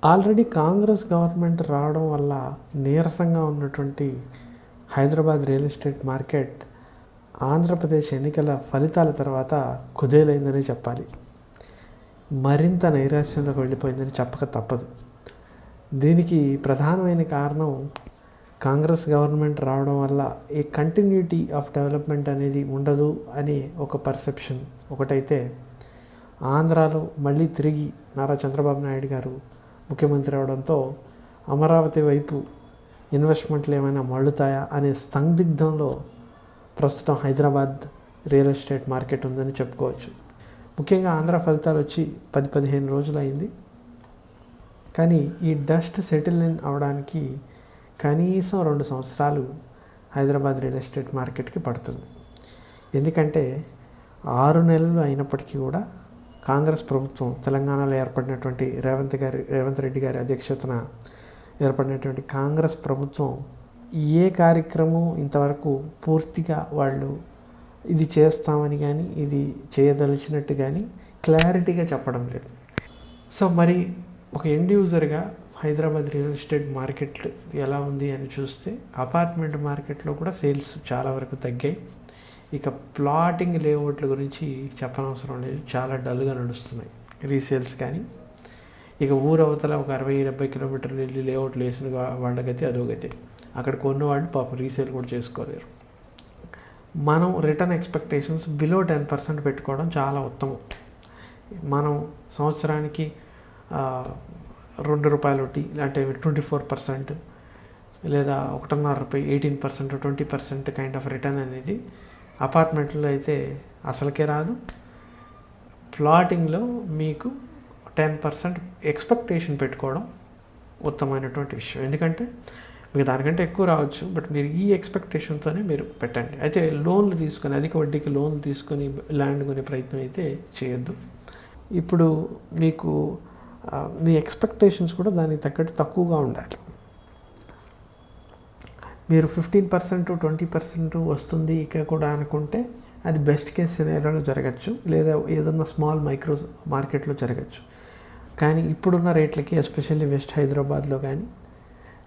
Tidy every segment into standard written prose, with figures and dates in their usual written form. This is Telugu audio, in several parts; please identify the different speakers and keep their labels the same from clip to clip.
Speaker 1: ఆల్రెడీ కాంగ్రెస్ గవర్నమెంట్ రావడం వల్ల నీరసంగా ఉన్నటువంటి Hyderabad real estate market Andhra Pradesh ఎన్నికల ఫలితాల తర్వాత కుదేలైందని చెప్పాలి. మరింత నైరాశ్యంలోకి వెళ్ళిపోయిందని చెప్పక తప్పదు. దీనికి ప్రధానమైన కారణం కాంగ్రెస్ గవర్నమెంట్ రావడం వల్ల ఈ కంటిన్యూటీ ఆఫ్ డెవలప్మెంట్ అనేది ఉండదు అని ఒక పర్సెప్షన్ ఒకటైతే, ఆంధ్రాలో మళ్ళీ తిరిగి నారా చంద్రబాబు నాయుడు గారు ముఖ్యమంత్రి అవడంతో అమరావతి వైపు ఇన్వెస్ట్మెంట్లు ఏమైనా మళ్ళుతాయా అనే సందిగ్ధంలో ప్రస్తుతం హైదరాబాద్ రియల్ ఎస్టేట్ మార్కెట్ ఉందని చెప్పుకోవచ్చు. ముఖ్యంగా ఆంధ్ర ఫలితాలు వచ్చి 10-15 రోజులు అయింది. కానీ ఈ డస్ట్ సెటిల్ ఇన్ అవడానికి కనీసం 2 సంవత్సరాలు హైదరాబాద్ రియల్ ఎస్టేట్ మార్కెట్కి పడుతుంది. ఎందుకంటే 6 నెలలు అయినప్పటికీ కూడా కాంగ్రెస్ ప్రభుత్వం, తెలంగాణలో ఏర్పడినటువంటి రేవంత్ రెడ్డి గారి అధ్యక్షతన ఏర్పడినటువంటి కాంగ్రెస్ ప్రభుత్వం ఏ కార్యక్రమం ఇంతవరకు పూర్తిగా వాళ్ళు ఇది చేస్తామని కానీ ఇది చేయదలిచినట్టు కానీ క్లారిటీగా చెప్పడం లేదు. సో మరి ఒక ఎండ్ యూజర్గా హైదరాబాద్ రియల్ ఎస్టేట్ మార్కెట్ ఎలా ఉంది అని చూస్తే, అపార్ట్మెంట్ మార్కెట్లో కూడా సేల్స్ చాలా వరకు తగ్గాయి. ఇక ప్లాటింగ్ లేఅవుట్ల గురించి చెప్పనవసరం లేదు, చాలా డల్గా నడుస్తున్నాయి రీసేల్స్. కానీ ఇక ఊరవతల ఒక 60-70 కిలోమీటర్లు వెళ్ళి లేఅవుట్లు వేసిన వాళ్ళకైతే అదోగైతే, అక్కడ కొన్నవాళ్ళు పాపం రీసేల్ కూడా చేసుకోలేరు. మనం రిటర్న్ ఎక్స్పెక్టేషన్స్ బిలో 10% పెట్టుకోవడం చాలా ఉత్తమం. మనం సంవత్సరానికి ₹2 అంటే 24% లేదా ₹1.5 18%, 20% కైండ్ ఆఫ్ రిటర్న్ అనేది అపార్ట్మెంట్లో అయితే అసలుకే రాదు. ప్లాటింగ్లో మీకు 10% ఎక్స్పెక్టేషన్ పెట్టుకోవడం ఉత్తమమైనటువంటి విషయం. ఎందుకంటే మీకు దానికంటే ఎక్కువ రావచ్చు, బట్ మీరు ఈ ఎక్స్పెక్టేషన్తోనే మీరు పెట్టండి. అయితే లోన్లు తీసుకొని, అధిక వడ్డీకి లోన్లు తీసుకొని ల్యాండ్ కొనే ప్రయత్నం అయితే చేయొద్దు. ఇప్పుడు మీకు మీ ఎక్స్పెక్టేషన్స్ కూడా దానికి తగ్గట్టు తక్కువగా ఉండాలి. మీరు 15%, 20% వస్తుంది ఇక కూడా అనుకుంటే అది బెస్ట్ కేస్ సినారియోలో జరగచ్చు, లేదా ఏదన్నా స్మాల్ మైక్రో మార్కెట్లో జరగచ్చు. కానీ ఇప్పుడున్న రేట్లకి, ఎస్పెషల్లీ వెస్ట్ హైదరాబాద్లో కానీ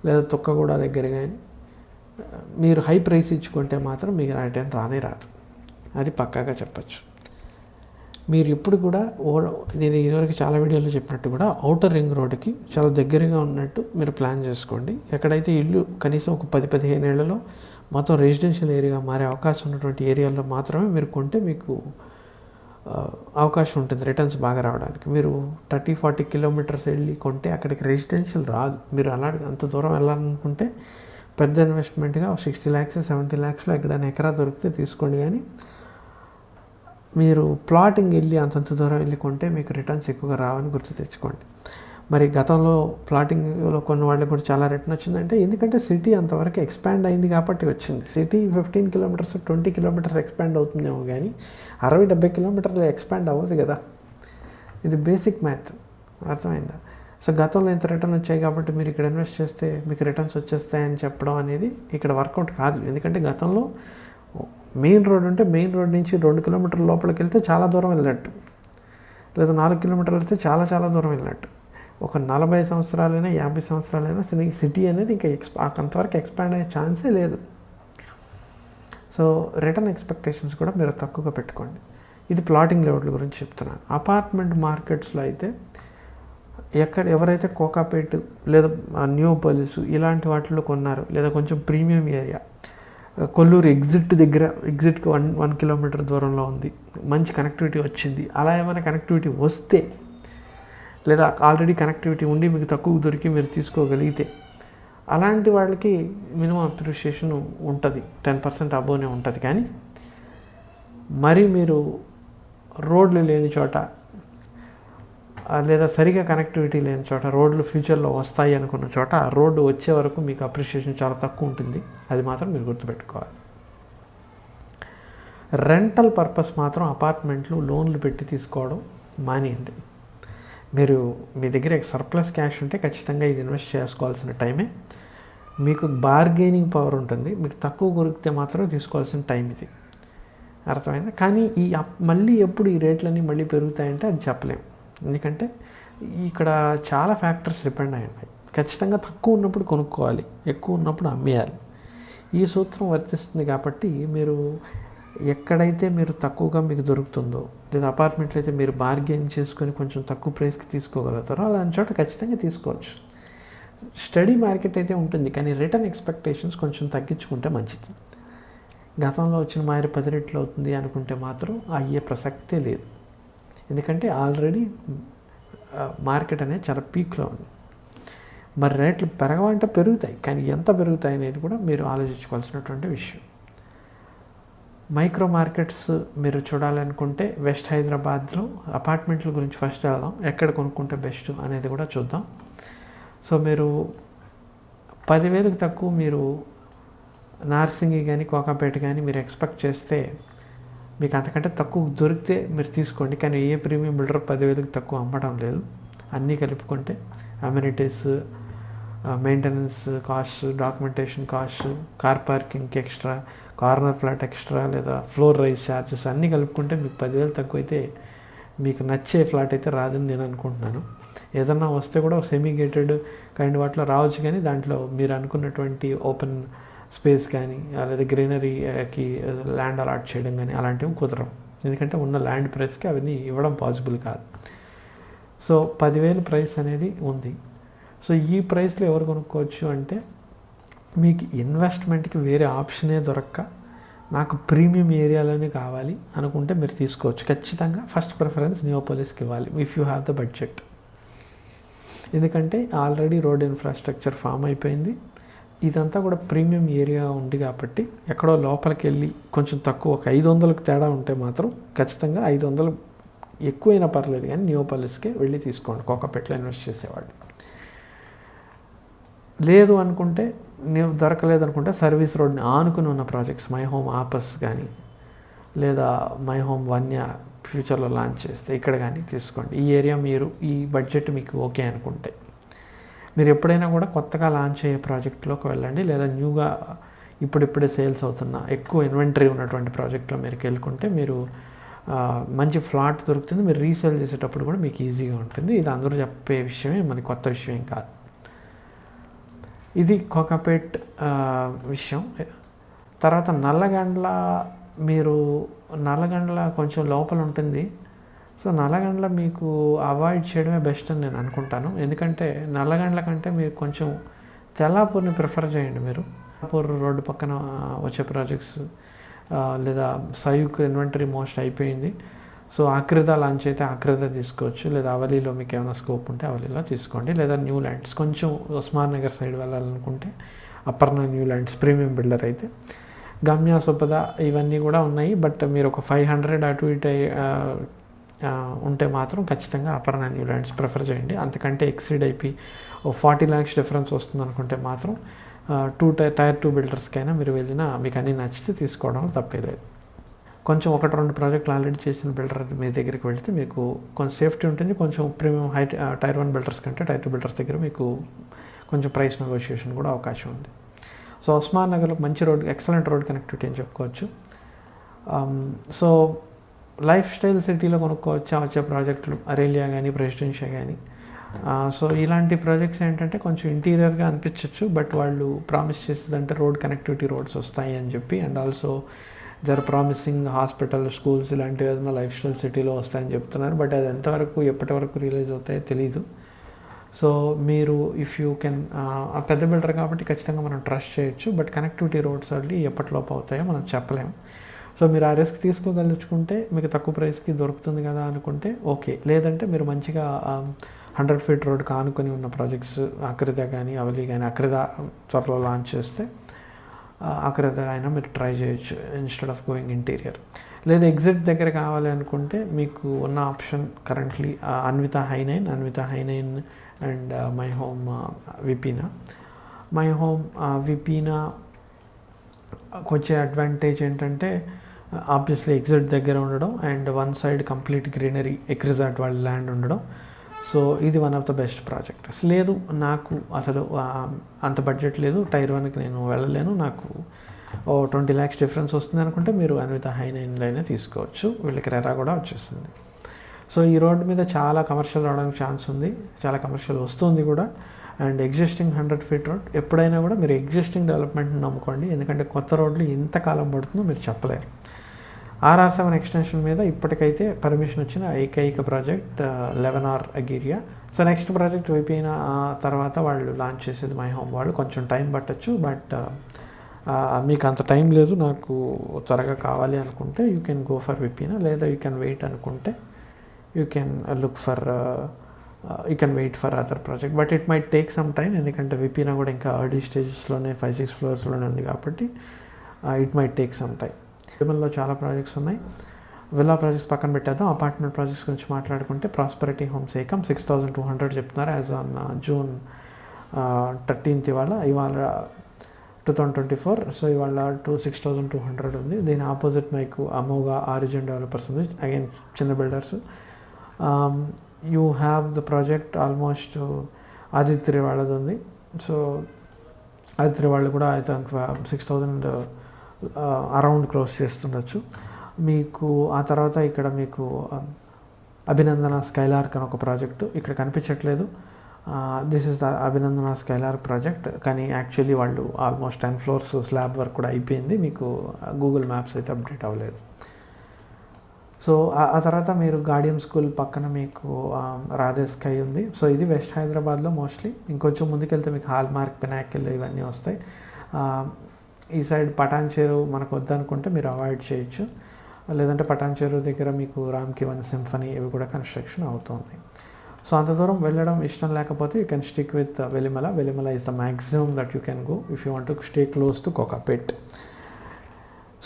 Speaker 1: లేదా తొక్కగూడ దగ్గర కానీ మీరు హై ప్రైస్ ఇచ్చుకుంటే మాత్రం మీకు రిటర్న్ రానే రాదు, అది పక్కాగా చెప్పచ్చు. మీరు ఇప్పుడు కూడా నేను ఇదివరకు చాలా వీడియోలో చెప్పినట్టు కూడా ఔటర్ రింగ్ రోడ్డుకి చాలా దగ్గరగా ఉన్నట్టు మీరు ప్లాన్ చేసుకోండి. ఎక్కడైతే ఇల్లు కనీసం ఒక 10-15 ఏళ్లలో మొత్తం రెసిడెన్షియల్ ఏరియా మారే అవకాశం ఉన్నటువంటి ఏరియాల్లో మాత్రమే మీరు కొంటే మీకు అవకాశం ఉంటుంది రిటర్న్స్ బాగా రావడానికి. మీరు 30-40 కిలోమీటర్స్ వెళ్ళి కొంటే అక్కడికి రెసిడెన్షియల్ రాదు. మీరు అంత దూరం వెళ్ళాలనుకుంటే పెద్ద ఇన్వెస్ట్మెంట్గా 60 lakhs 70 lakhsలో ఎక్కడైనా ఎకరా దొరికితే తీసుకోండి. కానీ మీరు ప్లాటింగ్ వెళ్ళి అంతంత దూరం వెళ్ళి కొంటే మీకు రిటర్న్స్ ఎక్కువగా రావని గుర్తు తెచ్చుకోండి. మరి గతంలో ప్లాటింగ్లో కొన్ని వాళ్ళకి కూడా చాలా రిటర్న్ వచ్చిందంటే, ఎందుకంటే సిటీ అంతవరకు ఎక్స్పాండ్ అయింది కాబట్టి వచ్చింది. సిటీ 15 కిలోమీటర్స్ 20 కిలోమీటర్స్ ఎక్స్పాండ్ అవుతుందేమో కానీ 60-70 కిలోమీటర్లు ఎక్స్పాండ్ అవ్వదు కదా. ఇది బేసిక్ మ్యాథ్, అర్థమైందా? సో గతంలో ఇంత రిటర్న్ వచ్చాయి కాబట్టి మీరు ఇక్కడ ఇన్వెస్ట్ చేస్తే మీకు రిటర్న్స్ వచ్చేస్తాయని చెప్పడం అనేది ఇక్కడ వర్కౌట్ కాదు. ఎందుకంటే గతంలో మెయిన్ రోడ్ ఉంటే మెయిన్ రోడ్ నుంచి 2 కిలోమీటర్ల లోపలికి వెళ్తే చాలా దూరం వెళ్ళినట్టు, లేదా 4 కిలోమీటర్లు వెళ్తే చాలా దూరం వెళ్ళినట్టు. ఒక 40 సంవత్సరాలైనా 50 సంవత్సరాలైనా సిటీ అనేది ఇంకా అంతవరకు ఎక్స్పాండ్ అయ్యే ఛాన్సే లేదు. సో రిటర్న్ ఎక్స్పెక్టేషన్స్ కూడా మీరు తక్కువగా పెట్టుకోండి. ఇది ప్లాటింగ్ లేఅవుట్ల గురించి చెప్తున్నాను. అపార్ట్మెంట్ మార్కెట్స్లో అయితే ఎవరైతే కోకాపేట్ లేదా న్యూ పోలీసు ఇలాంటి వాటిల్లో కొన్నారు, లేదా కొంచెం ప్రీమియం ఏరియా, కొల్లూరు ఎగ్జిట్కి 1 కిలోమీటర్ దూరంలో ఉంది, మంచి కనెక్టివిటీ వచ్చింది, అలా ఏమైనా కనెక్టివిటీ వస్తే, లేదా ఆల్రెడీ కనెక్టివిటీ ఉండి మీకు తక్కువ దొరికి మీరు తీసుకోగలిగితే, అలాంటి వాళ్ళకి మినిమం అప్రిషియేషన్ ఉంటుంది, 10% అబోనే ఉంటుంది. కానీ మరి మీరు రోడ్లు లేని చోట లేదా సరిగా కనెక్టివిటీ లేని చోట, రోడ్లు ఫ్యూచర్లో వస్తాయి అనుకున్న చోట రోడ్డు వచ్చే వరకు మీకు అప్రిషియేషన్ చాలా తక్కువ ఉంటుంది. అది మాత్రం మీరు గుర్తుపెట్టుకోవాలి. రెంటల్ పర్పస్ మాత్రం అపార్ట్మెంట్లు లోన్లు పెట్టి తీసుకోవడం మానేయండి. మీరు మీ దగ్గర సర్ప్లస్ క్యాష్ ఉంటే ఖచ్చితంగా ఇది ఇన్వెస్ట్ చేసుకోవాల్సిన టైమే. మీకు బార్గెనింగ్ పవర్ ఉంటుంది, మీకు తక్కువ దొరికితే మాత్రం తీసుకోవాల్సిన టైం ఇది, అర్థమైంది. కానీ మళ్ళీ ఎప్పుడు ఈ రేట్లన్నీ మళ్ళీ పెరుగుతాయంటే అది చెప్పలేము. ఎందుకంటే ఇక్కడ చాలా ఫ్యాక్టర్స్ డిపెండ్ అయి ఉన్నాయి. ఖచ్చితంగా తక్కువ ఉన్నప్పుడు కొనుక్కోవాలి, ఎక్కువ ఉన్నప్పుడు అమ్మేయాలి. ఈ సూత్రం వర్తిస్తుంది కాబట్టి మీరు ఎక్కడైతే మీరు తక్కువగా మీకు దొరుకుతుందో, లేదా అపార్ట్మెంట్లో అయితే మీరు బార్గెన్ చేసుకొని కొంచెం తక్కువ ప్రైస్కి తీసుకోగలుగుతారో అలాంటి చోట ఖచ్చితంగా తీసుకోవచ్చు. స్టడీ మార్కెట్ అయితే ఉంటుంది, కానీ రిటర్న్ ఎక్స్పెక్టేషన్స్ కొంచెం తగ్గించుకుంటే మంచిది. గతంలో వచ్చిన మాదిరి 10 రెట్లు అవుతుంది అనుకుంటే మాత్రం అయ్యే ప్రసక్తే లేదు. ఎందుకంటే ఆల్రెడీ మార్కెట్ అనేది చాలా పీక్లో ఉంది. మరి రేట్లు పెరగవంటే పెరుగుతాయి, కానీ ఎంత పెరుగుతాయి అనేది కూడా మీరు ఆలోచించుకోవాల్సినటువంటి విషయం. మైక్రో మార్కెట్స్ మీరు చూడాలనుకుంటే వెస్ట్ హైదరాబాద్లో అపార్ట్మెంట్ల గురించి ఫస్ట్ వెళ్దాం, ఎక్కడ కొనుక్కుంటే బెస్ట్ అనేది కూడా చూద్దాం. సో మీరు 10,000కి తక్కువ మీరు నార్సింగి కానీ కోకాపేట కానీ మీరు ఎక్స్పెక్ట్ చేస్తే మీకు అంతకంటే తక్కువ దొరికితే మీరు తీసుకోండి. కానీ ఏ ప్రీమియం బిల్డర్ 10,000కి తక్కువ అమ్మడం లేదు. అన్నీ కలుపుకుంటే amenities, maintenance cost, documentation cost, car parking extra, corner flat extra, లేదా ఫ్లోర్ రైజ్ ఛార్జెస్ అన్నీ కలుపుకుంటే మీకు 10,000 తక్కువ అయితే మీకు నచ్చే ఫ్లాట్ అయితే రాదని నేను అనుకుంటున్నాను. ఏదన్నా వస్తే కూడా సెమీ గేటెడ్ కైండ్ వాటిలో రావచ్చు, కానీ దాంట్లో మీరు అనుకున్నటువంటి ఓపెన్ స్పేస్ కానీ లేదా గ్రీనరీకి ల్యాండ్ అలాట్ చేయడం కానీ అలాంటివి కుదరవు. ఎందుకంటే ఉన్న ల్యాండ్ ప్రైస్కి అవన్నీ ఇవ్వడం పాసిబుల్ కాదు. సో 10,000 ప్రైస్ అనేది ఉంది. సో ఈ ప్రైస్లో ఎవరు కొనుక్కోవచ్చు అంటే, మీకు ఇన్వెస్ట్మెంట్కి వేరే ఆప్షనే దొరక్క నాకు ప్రీమియం ఏరియాలోనే కావాలి అనుకుంటే మీరు తీసుకోవచ్చు. ఖచ్చితంగా ఫస్ట్ ప్రిఫరెన్స్ నియోపోలిస్కి ఇవ్వాలి if you have the budget. ఎందుకంటే ఆల్రెడీ రోడ్ ఇన్ఫ్రాస్ట్రక్చర్ ఫామ్ అయిపోయింది. ఇదంతా కూడా ప్రీమియం ఏరియా ఉంది కాబట్టి ఎక్కడో లోపలికి వెళ్ళి కొంచెం తక్కువ ఒక 500కి తేడా ఉంటే మాత్రం ఖచ్చితంగా 500 ఎక్కువైనా పర్లేదు, కానీ నియోపాలిస్కే వెళ్ళి తీసుకోండి కోకాపేటలో ఇన్వెస్ట్ చేసేవాళ్ళు. లేదు అనుకుంటే, దొరకలేదు అనుకుంటే సర్వీస్ రోడ్ని ఆనుకుని ఉన్న ప్రాజెక్ట్స్ మై హోమ్ ఆపస్ కానీ లేదా మై హోమ్ వన్య ఫ్యూచర్లో లాంచ్ చేస్తే ఇక్కడ కానీ తీసుకోండి. ఈ ఏరియా మీరు ఈ బడ్జెట్ మీకు ఓకే అనుకుంటే మీరు ఎప్పుడైనా కూడా కొత్తగా లాంచ్ అయ్యే ప్రాజెక్టులోకి వెళ్ళండి, లేదా న్యూగా ఇప్పుడిప్పుడే సేల్స్ అవుతున్న ఎక్కువ ఇన్వెంటరీ ఉన్నటువంటి ప్రాజెక్ట్లో మీరు వెళ్ళుకుంటే మీరు మంచి ఫ్లాట్ దొరుకుతుంది. మీరు రీసేల్ చేసేటప్పుడు కూడా మీకు ఈజీగా ఉంటుంది. ఇది అందరూ చెప్పే విషయమే, మనకి కొత్త విషయం కాదు. ఇది కోకాపేట్ విషయం. తర్వాత నల్లగండ్ల, మీరు నల్లగండ్ల కొంచెం లోపల ఉంటుంది. సో నల్లగండ్ల మీకు అవాయిడ్ చేయడమే బెస్ట్ అని నేను అనుకుంటాను. ఎందుకంటే నల్లగండ్ల కంటే మీరు కొంచెం తెల్లాపూర్ని ప్రిఫర్ చేయండి. మీరు తెల్లాపూర్ రోడ్డు పక్కన వచ్చే ప్రాజెక్ట్స్, లేదా సయుక్ ఇన్వెంటరీ మోస్ట్ అయిపోయింది. సో ఆక్రిదా లాంచ్ అయితే ఆక్రిదా తీసుకోవచ్చు, లేదా అవలీలో మీకు ఏమైనా స్కోప్ ఉంటే అవలీలో తీసుకోండి, లేదా న్యూ ల్యాండ్స్ కొంచెం ఉస్మాన్ నగర్ సైడ్ వెళ్ళాలనుకుంటే Aparna new lands premium builder అయితే, గమ్య సుపద ఇవన్నీ కూడా ఉన్నాయి. బట్ మీరు ఒక 500 అటు ఇటు ఉంటే మాత్రం ఖచ్చితంగా అపర్ణ న్యూ ల్యాండ్స్ ప్రిఫర్ చేయండి. అంతకంటే ఎక్సీడ్ అయిపోయి 40 lakhs డిఫరెన్స్ వస్తుంది అనుకుంటే మాత్రం టైర్ 2 బిల్డర్స్కైనా మీరు వెళ్ళినా మీకు అన్నీ నచ్చితే తీసుకోవడం తప్పేలేదు. కొంచెం 1-2 ప్రాజెక్టులు ఆల్రెడీ చేసిన బిల్డర్ మీ దగ్గరికి వెళ్తే మీకు కొంచెం సేఫ్టీ ఉంటుంది. కొంచెం ప్రీమియం టైర్ 1 బిల్డర్స్ కంటే టైర్ 2 బిల్డర్స్ దగ్గర మీకు కొంచెం ప్రైస్ నెగోషియేషన్ కూడా అవకాశం ఉంది. సో ఉస్మాన్ నగర్లో మంచి రోడ్, ఎక్సలెంట్ రోడ్ కనెక్టివిటీ అని చెప్పుకోవచ్చు. సో లైఫ్ స్టైల్ సిటీలో కొనుక్కోవచ్చు వచ్చే ప్రాజెక్టులు అరేలియా కానీ ప్రెసిడెన్షియా కానీ. సో ఇలాంటి ప్రాజెక్ట్స్ ఏంటంటే కొంచెం ఇంటీరియర్గా అనిపించవచ్చు, బట్ వాళ్ళు ప్రామిస్ చేసేదంటే రోడ్ కనెక్టివిటీ రోడ్స్ వస్తాయి అని చెప్పి, and also they are promising hospital, schools ఇలాంటివి ఏదైనా లైఫ్ స్టైల్ సిటీలో వస్తాయని చెప్తున్నారు. బట్ అది ఎంతవరకు ఎప్పటి వరకు రిలీజ్ అవుతాయో తెలీదు. సో మీరు ఇఫ్ యూ కెన్, ఆ పెద్ద బిల్డర్ కాబట్టి ఖచ్చితంగా మనం ట్రస్ట్ చేయొచ్చు. బట్ కనెక్టివిటీ రోడ్స్ అల్లి ఎప్పటిలోపు అవుతాయో మనం చెప్పలేము. సో మీరు ఆ రిస్క్ తీసుకోగలుచుకుంటే మీకు తక్కువ ప్రైస్కి దొరుకుతుంది కదా అనుకుంటే ఓకే. లేదంటే మీరు మంచిగా 100 feet రోడ్కి ఆనుకొని ఉన్న ప్రాజెక్ట్స్ అక్రిదా కానీ అవలి కానీ, అక్రిదా త్వరలో లాంచ్ చేస్తే అక్రిదా అయినా మీరు ట్రై చేయొచ్చు ఇన్స్టెడ్ ఆఫ్ గోయింగ్ ఇంటీరియర్. లేదా ఎగ్జిట్ దగ్గర కావాలి అనుకుంటే మీకు ఉన్న ఆప్షన్ కరెంట్లీ అన్వితా హైనైన్ and My Home Vipina. My Home Vipina వచ్చే అడ్వాంటేజ్ ఏంటంటే ఆబ్వియస్లీ ఎగ్జిట్ దగ్గర ఉండడం and one side complete greenery ICRISAT వాళ్ళ ల్యాండ్ ఉండడం. సో ఇది one of the best projects. లేదు నాకు అసలు అంత బడ్జెట్ లేదు, టైర్ 1కి నేను వెళ్ళలేను, నాకు 20 lakhs డిఫరెన్స్ వస్తుంది అనుకుంటే మీరు అన్వితా హైనైన్లో అయినా తీసుకోవచ్చు. వీళ్ళకి రెరా కూడా వచ్చేస్తుంది. సో ఈ రోడ్డు మీద చాలా కమర్షియల్ రావడానికి ఛాన్స్ ఉంది, చాలా కమర్షియల్ వస్తుంది కూడా. అండ్ ఎగ్జిస్టింగ్ 100 ఫీట్ రోడ్, ఎప్పుడైనా కూడా మీరు ఎగ్జిస్టింగ్ డెవలప్మెంట్ని నమ్ముకోండి, ఎందుకంటే కొత్త రోడ్లు ఎంతకాలం పడుతుందో మీరు చెప్పలేరు. RR7 ఎక్స్టెన్షన్ మీద ఇప్పటికైతే పర్మిషన్ వచ్చిన ఏకైక ప్రాజెక్ట్ 11R అగీరియా. సో నెక్స్ట్ ప్రాజెక్ట్ అయిపోయిన తర్వాత వాళ్ళు లాంచ్ చేసేది మై హోమ్. వాళ్ళు కొంచెం టైం పట్టచ్చు, బట్ మీకు అంత టైం లేదు, నాకు త్వరగా కావాలి అనుకుంటే యూ కెన్ గో ఫర్ విపీనా, లేదా యూ కెన్ వెయిట్ అనుకుంటే you can look for you can wait for other project. But it might take some time, ఎందుకంటే విపీనా కూడా ఇంకా ఎర్లీ స్టేజెస్లోనే 5-6 ఫ్లోర్స్లోనే ఉంది కాబట్టి it might take some time. విమల్లో చాలా ప్రాజెక్ట్స్ ఉన్నాయి. విల్లా ప్రాజెక్ట్స్ పక్కన పెట్టేద్దాం. అపార్ట్మెంట్ ప్రాజెక్ట్స్ గురించి మాట్లాడుకుంటే ప్రాస్పెరిటీ హోమ్స్ ఏకం 6,200 చెప్తున్నారు యాజ్ ఆన్ June 13th ఇవాళ 2024. సో ఇవాళ 6,200 ఉంది. దీని ఆపోజిట్ మీకు అమోగా ఆరిజిన్ డెవలపర్స్ ఉంది, అగైన్ చిన్న builders. You have the project almost Aditya వాళ్ళది ఉంది. సో ఆదిత్య వాళ్ళు కూడా ఐ థింక్ 6,000 అరౌండ్ క్లోజ్ చేస్తుండొచ్చు. మీకు ఆ తర్వాత ఇక్కడ మీకు అభినందన స్కైలార్క్ అని ఒక ప్రాజెక్టు ఇక్కడ కనిపించట్లేదు. This is the Abhinandana Skylark project, కానీ యాక్చువల్లీ వాళ్ళు ఆల్మోస్ట్ 10 ఫ్లోర్స్ స్లాబ్ వర్క్ కూడా అయిపోయింది. మీకు గూగుల్ మ్యాప్స్ అయితే అప్డేట్ అవ్వలేదు. సో ఆ తర్వాత మీరు గార్డియం స్కూల్ పక్కన మీకు రాధే స్కై ఉంది. సో ఇది వెస్ట్ హైదరాబాద్లో మోస్ట్లీ. ఇంకొంచెం ముందుకెళ్తే మీకు హాల్మార్క్, పినాకిల్ ఇవన్నీ వస్తాయి. ఈ సైడ్ పటాన్ చెరువు మనకు వద్దనుకుంటే మీరు అవాయిడ్ చేయొచ్చు, లేదంటే పటాన్ చెరువు దగ్గర మీకు రామ్కి 1 సింఫనీ ఇవి కూడా కన్స్ట్రక్షన్ అవుతుంది. సో అంత దూరం వెళ్ళడం ఇష్టం లేకపోతే you can stick with Velimala. Velimala is the maximum that you can go if you want to stay close to Kokapet.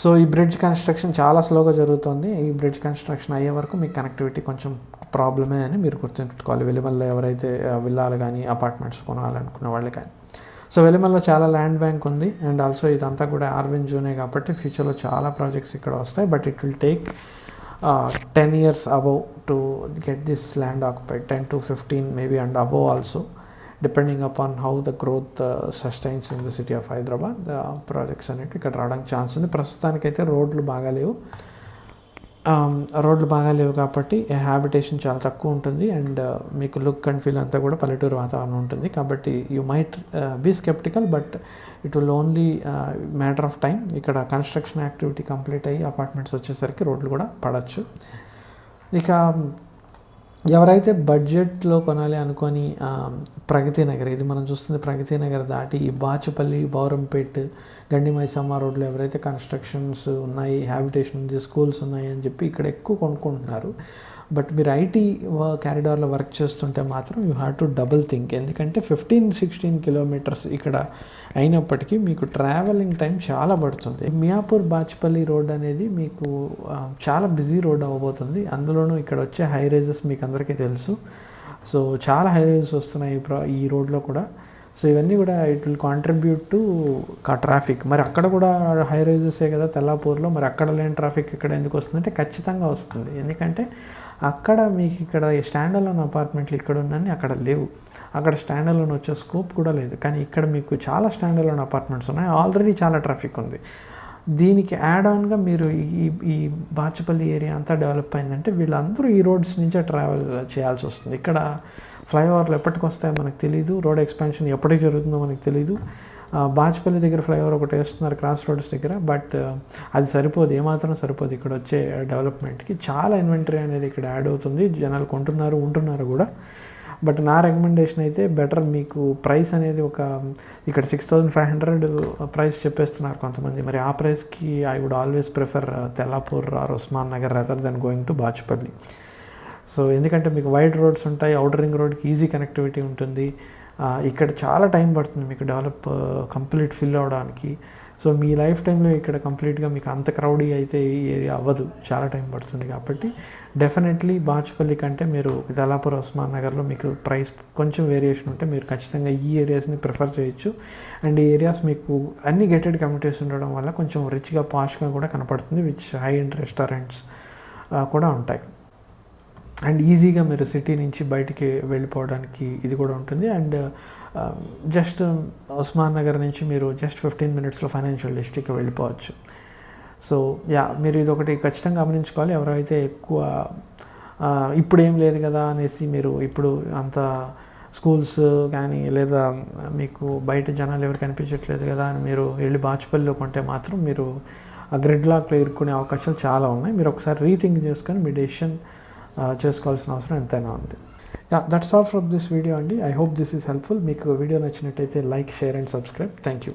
Speaker 1: So ఈ బ్రిడ్జ్ కన్స్ట్రక్షన్ చాలా స్లోగా జరుగుతుంది. ఈ బ్రిడ్జ్ కన్స్ట్రక్షన్ అయ్యే వరకు మీకు కనెక్టివిటీ కొంచెం ప్రాబ్లమే అని మీరు గుర్తుంచుకోవాలి. వెలిమల్లో ఎవరైతే విల్లాలు కానీ అపార్ట్మెంట్స్ కొనాలనుకున్న వాళ్ళు కానీ. సో వెలిమల్లో చాలా ల్యాండ్ బ్యాంక్ ఉంది, అండ్ ఆల్సో ఇదంతా కూడా ఆర్విన్ జోనే కాబట్టి ఫ్యూచర్లో చాలా ప్రాజెక్ట్స్ ఇక్కడ వస్తాయి. But it will take 10 years above to get this land occupied, 10 to 15 maybe and above also, depending upon how the growth sustains in the city of Hyderabad. Projects అనేవి ఇక్కడ రావడానికి ఛాన్స్ ఉంది. ప్రస్తుతానికైతే రోడ్లు బాగాలేవు కాబట్టి హ్యాబిటేషన్ చాలా తక్కువ ఉంటుంది, అండ్ మీకు లుక్ అండ్ ఫీల్ అంతా కూడా పల్లెటూరు వాతావరణం ఉంటుంది. కాబట్టి you might be sceptical, but it will only matter of time. ఇక్కడ కన్స్ట్రక్షన్ యాక్టివిటీ కంప్లీట్ అయ్యి అపార్ట్మెంట్స్ వచ్చేసరికి రోడ్లు కూడా పడవచ్చు. ఇక ఎవరైతే బడ్జెట్లో కొనాలి అనుకొని ప్రగతి నగర్, ఇది మనం చూస్తుంది ప్రగతి నగర్ దాటి ఈ బాచుపల్లి, బౌరంపేట్, గండి మైసమ్మ రోడ్లు ఎవరైతే కన్స్ట్రక్షన్స్ ఉన్నాయి, హ్యాబిటేషన్ ఉంది, స్కూల్స్ ఉన్నాయి అని చెప్పి ఇక్కడ ఎక్కువ కొనుక్కుంటున్నారు. బట్ మీరు ఐటీ క్యారిడార్లో వర్క్ చేస్తుంటే మాత్రం you have to double think, ఎందుకంటే 15-16 కిలోమీటర్స్ ఇక్కడ అయినప్పటికీ మీకు ట్రావెలింగ్ టైం చాలా పడుతుంది. మియాపూర్ బాచ్పల్లి రోడ్ అనేది మీకు చాలా బిజీ రోడ్ అవ్వబోతుంది. అందులోనూ ఇక్కడ వచ్చే హై రైజెస్ మీకు అందరికీ తెలుసు. సో చాలా హై రైజెస్ వస్తున్నాయి ఈ రోడ్లో కూడా. సో ఇవన్నీ కూడా it will contribute to traffic. మరి అక్కడ కూడా హై రైజెసే కదా తెల్లాపూర్లో, మరి అక్కడ లేని ట్రాఫిక్ ఇక్కడ ఎందుకు వస్తుందంటే ఖచ్చితంగా వస్తుంది. ఎందుకంటే అక్కడ మీకు ఇక్కడ స్టాండ్ అలోన్ అపార్ట్మెంట్లు ఇక్కడ ఉన్నన్ని అక్కడ లేవు, అక్కడ స్టాండ్ అలోన్ వచ్చే స్కోప్ కూడా లేదు. కానీ ఇక్కడ మీకు చాలా స్టాండ్ అలోన్ అపార్ట్మెంట్స్ ఉన్నాయి, ఆల్రెడీ చాలా ట్రాఫిక్ ఉంది. దీనికి యాడ్ ఆన్గా మీరు ఈ బాచుపల్లి ఏరియా అంతా డెవలప్ అయిందంటే వీళ్ళందరూ ఈ రోడ్స్ నుంచే ట్రావెల్ చేయాల్సి వస్తుంది. ఇక్కడ ఫ్లైఓవర్లు ఎప్పటికి వస్తాయో మనకు తెలియదు, రోడ్ ఎక్స్పాన్షన్ ఎప్పటికి జరుగుతుందో మనకు తెలియదు. బాచుపల్లి దగ్గర ఫ్లైఓవర్ ఒకటి వేస్తున్నారు క్రాస్ రోడ్స్ దగ్గర, బట్ అది సరిపోదు, ఏమాత్రం సరిపోదు. ఇక్కడ వచ్చే డెవలప్మెంట్కి చాలా ఇన్వెంటరీ అనేది ఇక్కడ యాడ్ అవుతుంది, జనాలు కొంటున్నారు, ఉంటున్నారు కూడా. బట్ నా రికమెండేషన్ అయితే బెటర్, మీకు ప్రైస్ అనేది ఇక్కడ 6,500 ప్రైస్ చెప్పేస్తున్నారు కొంతమంది. మరి ఆ ప్రైస్కి I would always prefer Tellapur or Osman Nagar rather than going to Bachupalli. So ఎందుకంటే మీకు వైడ్ రోడ్స్ ఉంటాయి, అవుటర్ రింగ్ రోడ్కి ఈజీ కనెక్టివిటీ ఉంటుంది. ఇక్కడ చాలా టైం పడుతుంది మీకు డెవలప్ కంప్లీట్ ఫిల్ అవ్వడానికి. సో మీ లైఫ్ టైంలో ఇక్కడ కంప్లీట్గా మీకు అంత క్రౌడీ అయితే ఈ ఏరియా అవ్వదు, చాలా టైం పడుతుంది. కాబట్టి డెఫినెట్లీ బాచుపల్లి కంటే మీరు తెల్లాపూర్ ఉస్మాన్ నగర్లో మీకు ప్రైస్ కొంచెం వేరియేషన్ ఉంటే మీరు ఖచ్చితంగా ఈ ఏరియాస్ని ప్రిఫర్ చేయొచ్చు. అండ్ ఈ ఏరియాస్ మీకు అన్ని గేటెడ్ కమ్యూనిటీస్ ఉండడం వల్ల కొంచెం రిచ్గా పాష్గా కూడా కనపడుతుంది, విచ్ హై ఎండ్ రెస్టారెంట్స్ కూడా ఉంటాయి. అండ్ ఈజీగా మీరు సిటీ నుంచి బయటికి వెళ్ళిపోవడానికి ఇది కూడా ఉంటుంది. అండ్ జస్ట్ ఉస్మాన్ నగర్ నుంచి మీరు జస్ట్ 15 minutesలో ఫైనాన్షియల్ డిస్ట్రిక్ట్కి వెళ్ళిపోవచ్చు. సో మీరు ఇది ఒకటి ఖచ్చితంగా గమనించుకోవాలి. ఎవరైతే ఎక్కువ ఇప్పుడు ఏం లేదు కదా అనేసి మీరు ఇప్పుడు అంత స్కూల్స్ కానీ లేదా మీకు బయట జనాలు ఎవరు కనిపించట్లేదు కదా అని మీరు వెళ్ళి బాచుపల్లిలో కొంటే మాత్రం మీరు ఆ గ్రిడ్ లాక్లో ఇరుక్కునే అవకాశాలు చాలా ఉన్నాయి. మీరు ఒకసారి రీథింక్ చేసుకొని మీ డెసిషన్ చేసుకోవాల్సిన అవసరం ఎంతైనా ఉంది. That's all from this video అండి. I hope this is helpful. మీకు వీడియో నచ్చినట్టయితే like, share and subscribe. Thank you.